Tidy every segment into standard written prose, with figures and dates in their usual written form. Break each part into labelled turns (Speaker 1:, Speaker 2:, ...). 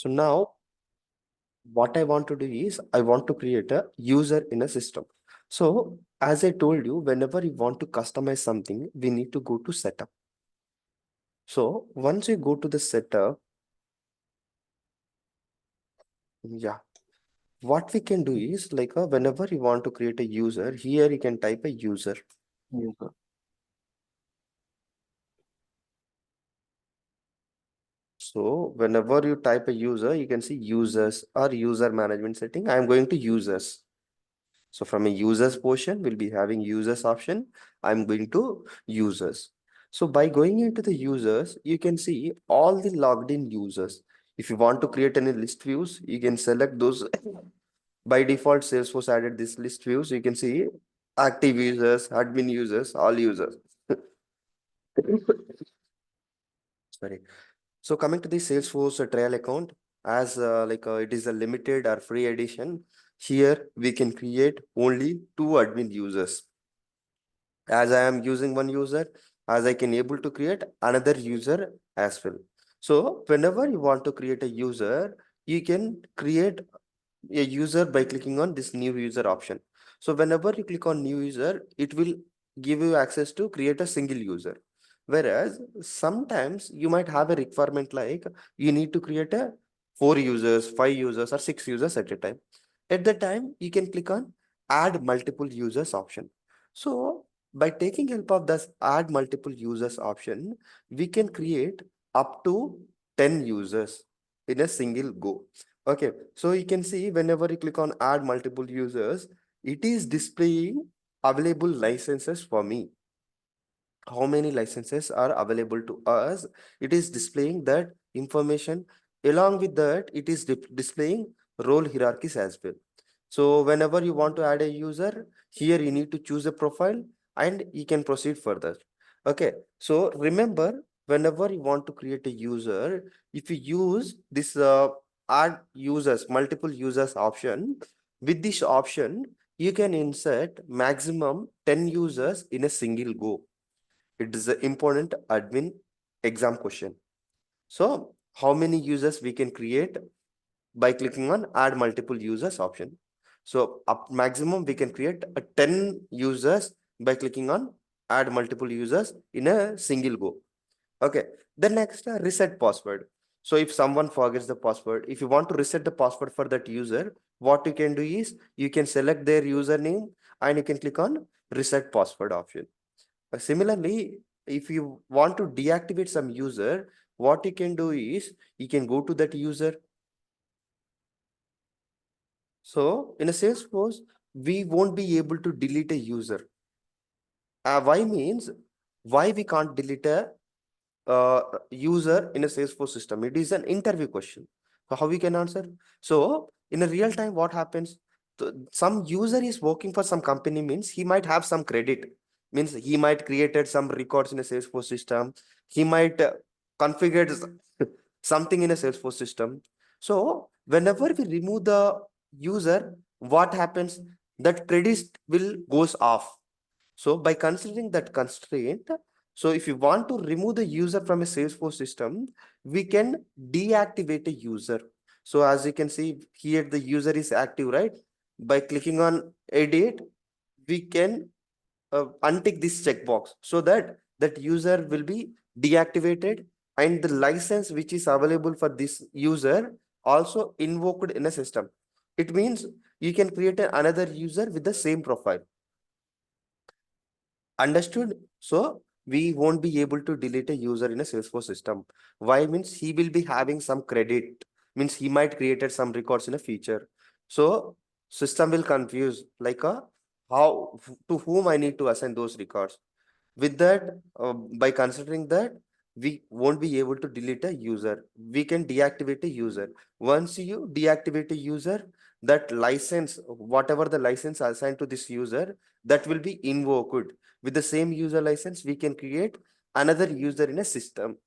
Speaker 1: So now what I want to do is I want to create a user in a system. So as I told you, whenever you want to customize something, we need to go to setup. So once you go to the setup, yeah, what we can do is like whenever you want to create a user, here you can type a user.
Speaker 2: User.
Speaker 1: So whenever you type a user, you can see users or user management setting. I'm going to users. So from a users portion, we'll be having users option. I'm going to users. So by going into the users, you can see all the logged in users. If you want to create any list views, you can select those. By default, Salesforce added this list views. You can see active users, admin users, all users. Sorry. So coming to the Salesforce trial account, as it is a limited or free edition, here we can create only 2 admin users. As I am using one user, as I can able to create another user as well. So whenever you want to create a user, you can create a user by clicking on this new user option. So whenever you click on new user, it will give you access to create a single user. Whereas sometimes you might have a requirement like you need to create a 4 users, 5 users, or 6 users at a time. At the time, you can click on add multiple users option. So by taking help of this add multiple users option, we can create up to 10 users in a single go. Okay, so you can see whenever you click on add multiple users, it is displaying available licenses for me. How many licenses are available to us? It is displaying that information. Along with that, it is displaying role hierarchies as well. So whenever you want to add a user, here you need to choose a profile and you can proceed further. Okay, so remember, whenever you want to create a user, if you use this add users, multiple users option, with this option, you can insert maximum 10 users in a single go. It is an important admin exam question. So how many users we can create by clicking on add multiple users option. So up maximum we can create a 10 users by clicking on add multiple users in a single go. Okay. The next reset password. So if someone forgets the password, if you want to reset the password for that user, what you can do is you can select their username and you can click on reset password option. Similarly, if you want to deactivate some user, what you can do is you can go to that user. So in a Salesforce, we won't be able to delete a user. Why means why we can't delete a user in a Salesforce system? It is an interview question. So how we can answer? So in a real time, what happens? Some user is working for some company means he might have some credit. Means he might created some records in a Salesforce system. He might configured something in a Salesforce system. So whenever we remove the user, what happens? That credit will goes off. So by considering that constraint, so if you want to remove the user from a Salesforce system, we can deactivate a user. So as you can see here, the user is active, right? By clicking on edit, we can untick this checkbox so that that user will be deactivated and the license which is available for this user also invoked in a system. It means you can create another user with the same profile. Understood? So we won't be able to delete a user in a Salesforce system. Why means he will be having some credit, means he might created some records in a feature. So system will confuse like how to whom I need to assign those records. With that, by considering that, we won't be able to delete a user. We can deactivate a user. Once you deactivate a user, that license, whatever the license assigned to this user, that will be invoked. With the same user license, we can create another user in a system.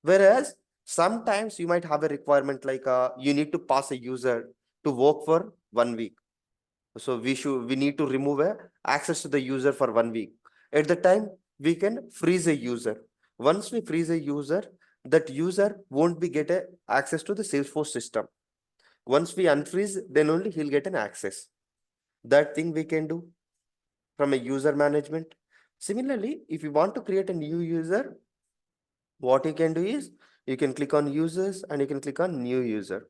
Speaker 1: Whereas sometimes you might have a requirement like you need to pass a user to work for 1 week. So we need to remove a access to the user for 1 week. At the time, we can freeze a user. Once we freeze a user, that user won't be get a access to the Salesforce system. Once we unfreeze, then only he'll get an access. That thing we can do from a user management. Similarly, if you want to create a new user, what you can do is you can click on users and you can click on new user.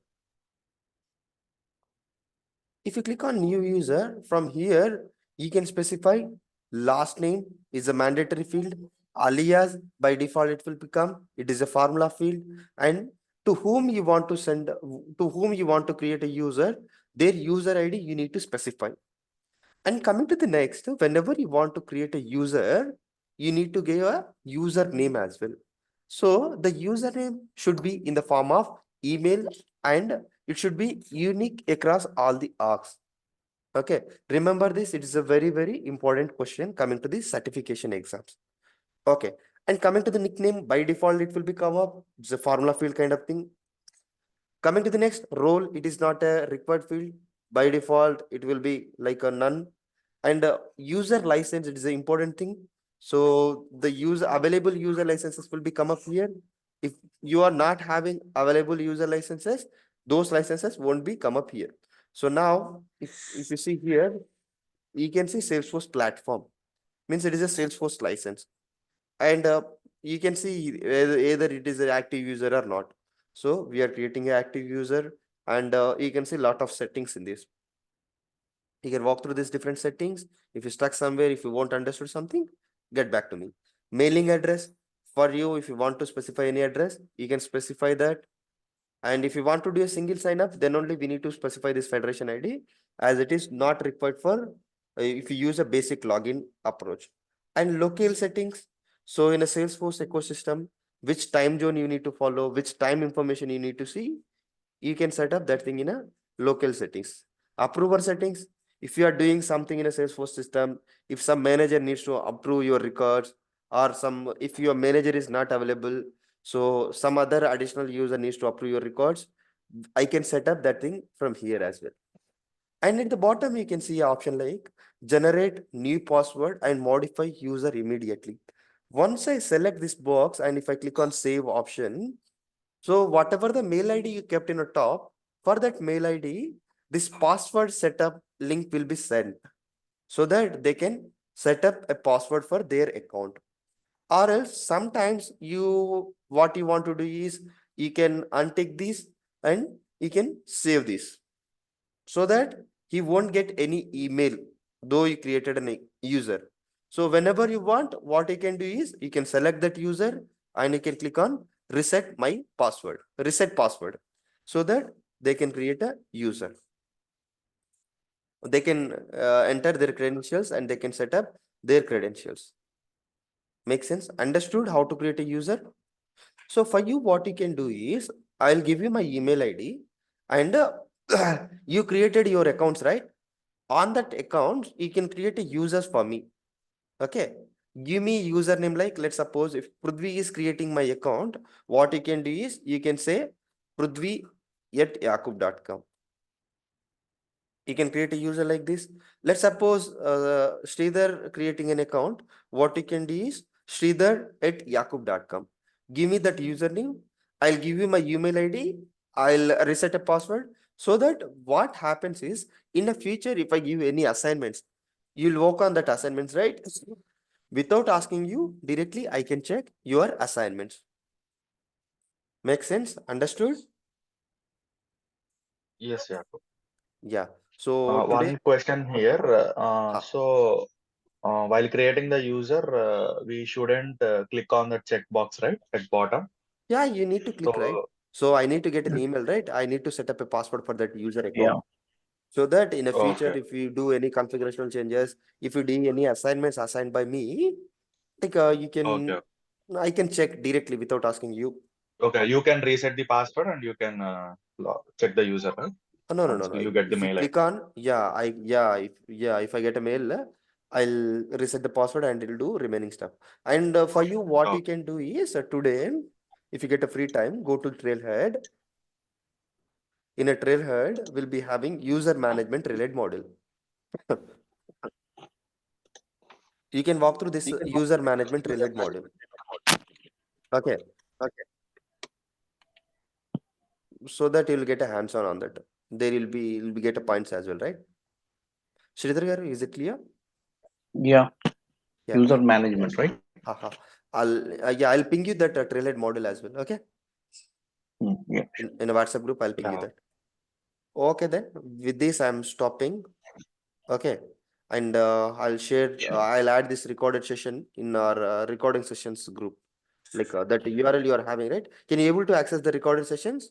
Speaker 1: If you click on new user, from here, you can specify last name is a mandatory field, alias by default it will become, it is a formula field, and to whom you want to send, to whom you want to create a user, their user ID you need to specify. And coming to the next, whenever you want to create a user, you need to give a username as well. So the username should be in the form of email and it should be unique across all the arcs. Okay, remember this, it is a very, very important question coming to the certification exams. Okay, and coming to the nickname, by default, it will become up. It's a formula field kind of thing. Coming to the next role, it is not a required field. By default, it will be like a none. And user license, it is an important thing. So the available user licenses will be come up here. If you are not having available user licenses, those licenses won't be come up here. So now, if you see here, you can see Salesforce platform. Means it is a Salesforce license. And you can see either it is an active user or not. So we are creating an active user and you can see a lot of settings in this. You can walk through these different settings. If you stuck somewhere, if you won't understood something, get back to me. Mailing address for you, if you want to specify any address, you can specify that. And if you want to do a single sign up, then only we need to specify this federation ID as it is not required for if you use a basic login approach. And local settings. So in a Salesforce ecosystem, which time zone you need to follow, which time information you need to see, you can set up that thing in a local settings. Approver settings. If you are doing something in a Salesforce system, if some manager needs to approve your records or if your manager is not available, so some other additional user needs to approve your records, I can set up that thing from here as well. And at the bottom, you can see an option like generate new password and modify user immediately. Once I select this box and if I click on save option, so whatever the mail ID you kept in the top, for that mail ID, this password setup link will be sent so that they can set up a password for their account. Or else sometimes what you want to do is you can untick this and you can save this so that he won't get any email though you created a user. So whenever you want, what you can do is you can select that user and you can click on reset password, so that they can create a user. They can enter their credentials and they can set up their credentials. Make sense? Understood how to create a user? So for you, what you can do is I'll give you my email ID and you created your accounts, right? On that account, you can create a users for me. Okay. Give me username like, let's suppose if Prudvi is creating my account, what you can do is you can say prudvi@yakub.com. You can create a user like this. Let's suppose Sridhar creating an account. What you can do is Sridhar@yakub.com. Give me that username. I'll give you my email ID. I'll reset a password so that what happens is in the future, if I give you any assignments, you'll work on that assignments, right? Without asking you directly, I can check your assignments. Make sense? Understood?
Speaker 2: Yes, yeah.
Speaker 1: Yeah. So today,
Speaker 2: One question here. While creating the user, we shouldn't click on the checkbox, right, at bottom.
Speaker 1: yeah, you need to click, right?
Speaker 2: So,
Speaker 1: So I need to get an email, right? I need to set up a password for that user
Speaker 2: yeah.
Speaker 1: account. So that in the future,
Speaker 2: Okay.
Speaker 1: if you do any configurational changes, if you do any assignments assigned by me, like
Speaker 2: Okay.
Speaker 1: I can check directly without asking you.
Speaker 2: Okay. You can reset the password and you can check the user, right?
Speaker 1: No, no, no,
Speaker 2: Once
Speaker 1: no.
Speaker 2: you get the
Speaker 1: If you
Speaker 2: mail ID.
Speaker 1: click on, if I get a mail, I'll reset the password and it'll do remaining stuff. And for you, what
Speaker 2: Oh,
Speaker 1: you can do is today, if you get a free time, go to Trailhead. In a Trailhead, we'll be having user management related model. You can walk through this user management related model. Okay. so that you'll get a hands-on on that. There will be, you'll be get a points as well, right? Sridhar garu, is it clear?
Speaker 3: Yeah,
Speaker 1: Yeah.
Speaker 3: user management, right?
Speaker 1: Haha. I'll ping you that Trailhead model as well. Okay.
Speaker 3: Yeah.
Speaker 1: In a WhatsApp group, I'll ping you
Speaker 2: Yeah.
Speaker 1: that. Okay, then with this, I'm stopping. Okay. And I'll share,
Speaker 3: Sure.
Speaker 1: I'll add this recorded session in our recording sessions group. Like that URL you are having, right? Can you able to access the recorded sessions?